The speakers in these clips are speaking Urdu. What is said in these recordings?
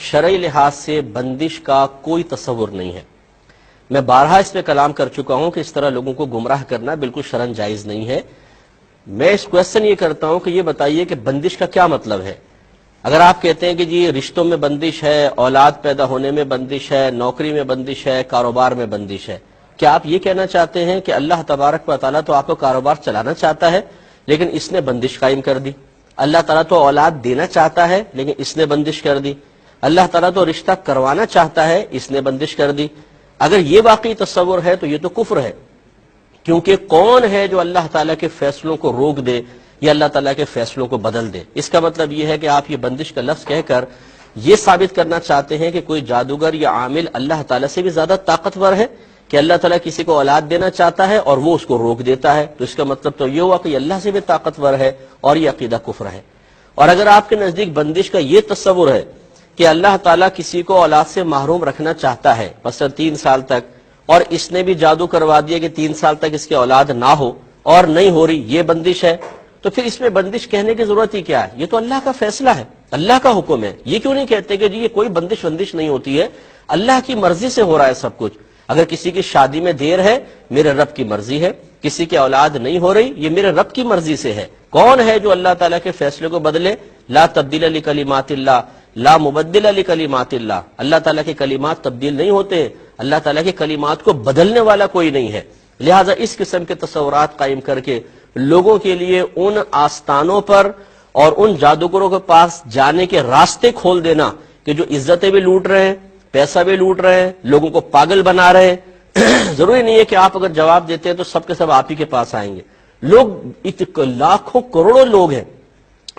شرعی لحاظ سے بندش کا کوئی تصور نہیں ہے۔ میں بارہا اس پہ کلام کر چکا ہوں کہ اس طرح لوگوں کو گمراہ کرنا بالکل شرعاً جائز نہیں ہے۔ میں اس کویسچن یہ کرتا ہوں کہ یہ بتائیے کہ بندش کا کیا مطلب ہے۔ اگر آپ کہتے ہیں کہ جی رشتوں میں بندش ہے، اولاد پیدا ہونے میں بندش ہے، نوکری میں بندش ہے، کاروبار میں بندش ہے، کیا آپ یہ کہنا چاہتے ہیں کہ اللہ تبارک و تعالیٰ تو آپ کو کاروبار چلانا چاہتا ہے لیکن اس نے بندش قائم کر دی؟ اللہ تعالیٰ تو اولاد دینا چاہتا ہے لیکن اس نے بندش کر دی؟ اللہ تعالیٰ تو رشتہ کروانا چاہتا ہے، اس نے بندش کر دی؟ اگر یہ واقعی تصور ہے تو یہ تو کفر ہے، کیونکہ کون ہے جو اللہ تعالیٰ کے فیصلوں کو روک دے یا اللہ تعالیٰ کے فیصلوں کو بدل دے؟ اس کا مطلب یہ ہے کہ آپ یہ بندش کا لفظ کہہ کر یہ ثابت کرنا چاہتے ہیں کہ کوئی جادوگر یا عامل اللہ تعالیٰ سے بھی زیادہ طاقتور ہے، کہ اللہ تعالیٰ کسی کو اولاد دینا چاہتا ہے اور وہ اس کو روک دیتا ہے، تو اس کا مطلب تو یہ ہوا کہ یہ اللہ سے بھی طاقتور ہے اور یہ عقیدہ کفر ہے۔ اور اگر آپ کے نزدیک بندش کا یہ تصور ہے کہ اللہ تعالیٰ کسی کو اولاد سے محروم رکھنا چاہتا ہے مثلا 3 سال تک، اور اس نے بھی جادو کروا دیا کہ 3 سال تک اس کی اولاد نہ ہو اور نہیں ہو رہی، یہ بندش ہے، تو پھر اس میں بندش کہنے کی ضرورت ہی کیا ہے؟ یہ تو اللہ کا فیصلہ ہے، اللہ کا حکم ہے۔ یہ کیوں نہیں کہتے کہ جی یہ کوئی بندش نہیں ہوتی ہے، اللہ کی مرضی سے ہو رہا ہے سب کچھ۔ اگر کسی کی شادی میں دیر ہے، میرے رب کی مرضی ہے، کسی کی اولاد نہیں ہو رہی، یہ میرے رب کی مرضی سے ہے۔ کون ہے جو اللہ تعالیٰ کے فیصلے کو بدلے؟ لا تبدیل لکلمات اللہ، لا مبدل لکلمات اللہ۔ اللہ تعالیٰ کے کلمات تبدیل نہیں ہوتے، اللہ تعالیٰ کے کلمات کو بدلنے والا کوئی نہیں ہے۔ لہٰذا اس قسم کے تصورات قائم کر کے لوگوں کے لیے ان آستانوں پر اور ان جادوگروں کے پاس جانے کے راستے کھول دینا کہ جو عزتیں بھی لوٹ رہے ہیں، پیسہ بھی لوٹ رہے ہیں، لوگوں کو پاگل بنا رہے ہیں۔ ضروری نہیں ہے کہ آپ اگر جواب دیتے ہیں تو سب کے سب آپ ہی کے پاس آئیں گے۔ لوگ لاکھوں کروڑوں لوگ ہیں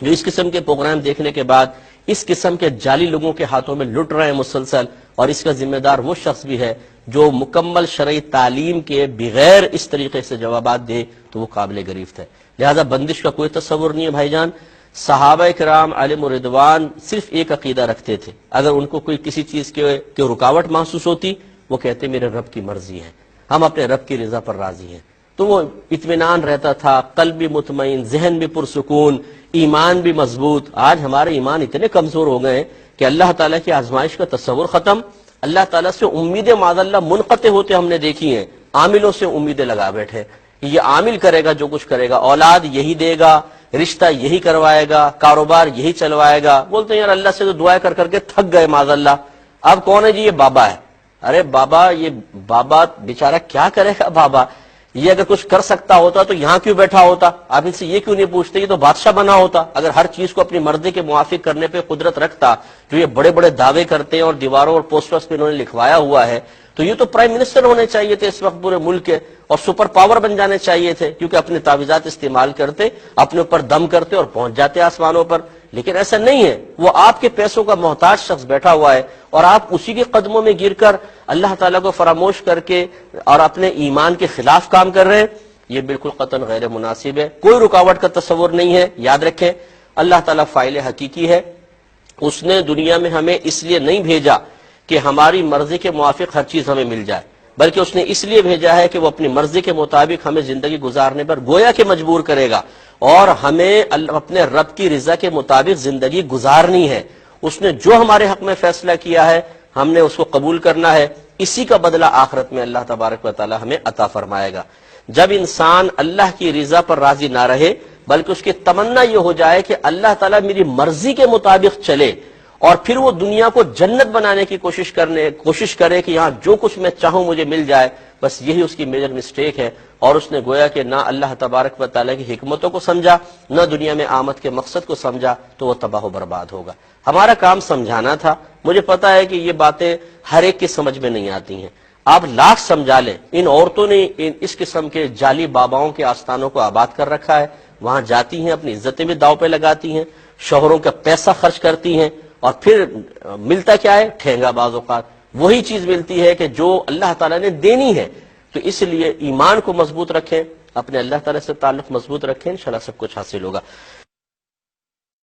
جو اس قسم کے پروگرام دیکھنے کے بعد اس قسم کے جعلی لوگوں کے ہاتھوں میں لٹ رہے ہیں مسلسل، اور اس کا ذمہ دار وہ شخص بھی ہے جو مکمل شرعی تعلیم کے بغیر اس طریقے سے جوابات دے تو وہ قابل گرفت ہے۔ لہذا بندش کا کوئی تصور نہیں ہے بھائی جان۔ صحابہ کرام علیہم رضوان صرف ایک عقیدہ رکھتے تھے، اگر ان کو کوئی کسی چیز کے رکاوٹ محسوس ہوتی وہ کہتے میرے رب کی مرضی ہے، ہم اپنے رب کی رضا پر راضی ہیں، تو وہ اطمینان رہتا تھا، قلب بھی مطمئن، ذہن بھی پرسکون، ایمان بھی مضبوط۔ آج ہمارے ایمان اتنے کمزور ہو گئے کہ اللہ تعالیٰ کی آزمائش کا تصور ختم، اللہ تعالیٰ سے امیدیں معاذ اللہ منقطع ہوتے ہم نے دیکھی ہیں، عاملوں سے امیدیں لگا بیٹھے، یہ عامل کرے گا جو کچھ کرے گا، اولاد یہی دے گا، رشتہ یہی کروائے گا، کاروبار یہی چلوائے گا۔ بولتے ہیں یار اللہ سے تو دعائیں کر کر کے تھک گئے معاذ اللہ، اب کون ہے جی؟ یہ بابا ہے۔ ارے بابا، یہ بابا بیچارہ کیا کرے گا بابا؟ یہ اگر کچھ کر سکتا ہوتا تو یہاں کیوں بیٹھا ہوتا؟ آپ ان سے یہ کیوں نہیں پوچھتے؟ یہ تو بادشاہ بنا ہوتا، اگر ہر چیز کو اپنی مرضی کے موافق کرنے پہ قدرت رکھتا، جو یہ بڑے بڑے دعوے کرتے ہیں اور دیواروں اور پوسٹرز پہ انہوں نے لکھوایا ہوا ہے، تو یہ تو پرائم منسٹر ہونے چاہیے تھے اس وقت پورے ملک کے، اور سپر پاور بن جانے چاہیے تھے، کیونکہ اپنے تعویذات استعمال کرتے، اپنے اوپر دم کرتے اور پہنچ جاتے آسمانوں پر۔ لیکن ایسا نہیں ہے، وہ آپ کے پیسوں کا محتاج شخص بیٹھا ہوا ہے اور آپ اسی کے قدموں میں گر کر اللہ تعالیٰ کو فراموش کر کے اور اپنے ایمان کے خلاف کام کر رہے ہیں۔ یہ بالکل قطعاً غیر مناسب ہے، کوئی رکاوٹ کا تصور نہیں ہے۔ یاد رکھیں اللہ تعالیٰ فاعل حقیقی ہے، اس نے دنیا میں ہمیں اس لیے نہیں بھیجا کہ ہماری مرضی کے موافق ہر چیز ہمیں مل جائے، بلکہ اس نے اس لیے بھیجا ہے کہ وہ اپنی مرضی کے مطابق ہمیں زندگی گزارنے پر گویا کہ مجبور کرے گا، اور ہمیں اپنے رب کی رضا کے مطابق زندگی گزارنی ہے۔ اس نے جو ہمارے حق میں فیصلہ کیا ہے ہم نے اس کو قبول کرنا ہے، اسی کا بدلہ آخرت میں اللہ تبارک و تعالی ہمیں عطا فرمائے گا۔ جب انسان اللہ کی رضا پر راضی نہ رہے بلکہ اس کی تمنا یہ ہو جائے کہ اللہ تعالیٰ میری مرضی کے مطابق چلے، اور پھر وہ دنیا کو جنت بنانے کی کوشش کرے کہ یہاں جو کچھ میں چاہوں مجھے مل جائے، بس یہی اس کی میجر مسٹیک ہے، اور اس نے گویا کہ نہ اللہ تبارک و تعالیٰ کی حکمتوں کو سمجھا، نہ دنیا میں آمد کے مقصد کو سمجھا، تو وہ تباہ و برباد ہوگا۔ ہمارا کام سمجھانا تھا۔ مجھے پتا ہے کہ یہ باتیں ہر ایک کی سمجھ میں نہیں آتی ہیں، آپ لاکھ سمجھا لیں، ان عورتوں نے اس قسم کے جعلی باباؤں کے آستانوں کو آباد کر رکھا ہے، وہاں جاتی ہیں، اپنی عزتیں بھی داؤ پہ لگاتی ہیں، شوہروں کا پیسہ خرچ کرتی ہیں، اور پھر ملتا کیا ہے؟ ٹھینگا بعض اوقات وہی چیز ملتی ہے کہ جو اللہ تعالیٰ نے دینی ہے۔ تو اس لیے ایمان کو مضبوط رکھیں، اپنے اللہ تعالیٰ سے تعلق مضبوط رکھیں، انشاءاللہ سب کچھ حاصل ہوگا۔